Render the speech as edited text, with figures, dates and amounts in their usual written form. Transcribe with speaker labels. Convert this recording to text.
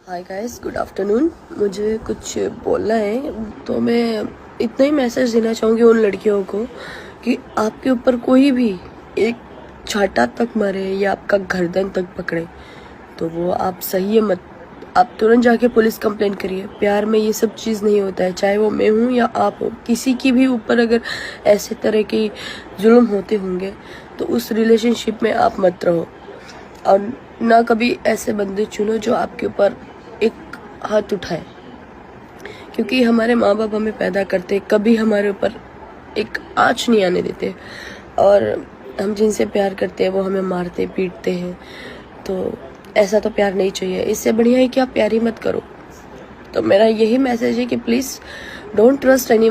Speaker 1: Hi guys, good afternoon. मुझे कुछ बोलना है, तो मैं इतना ही मैसेज देना चाहूँगी उन लड़कियों को कि आपके ऊपर कोई भी एक छाता तक मारे या आपका गर्दन तक पकड़े तो वो आप सही है मत, आप तुरंत जाके पुलिस कंप्लेंट करिए। प्यार में ये सब चीज़ नहीं होता है, चाहे वो मैं हूँ या आप हो। किसी की भी ऊपर अगर ऐसे तरह के जुल्म होते होंगे तो उस रिलेशनशिप में आप मत रहो, और ना कभी ऐसे बंदे चुनो जो आपके ऊपर एक हाथ उठाए, क्योंकि हमारे माँ बाप हमें पैदा करते, कभी हमारे ऊपर एक आँच नहीं आने देते, और हम जिनसे प्यार करते हैं वो हमें मारते पीटते हैं। तो ऐसा तो प्यार नहीं चाहिए। इससे बढ़िया है कि आप प्यार ही मत करो। तो मेरा यही मैसेज है कि प्लीज़ डोंट ट्रस्ट एनी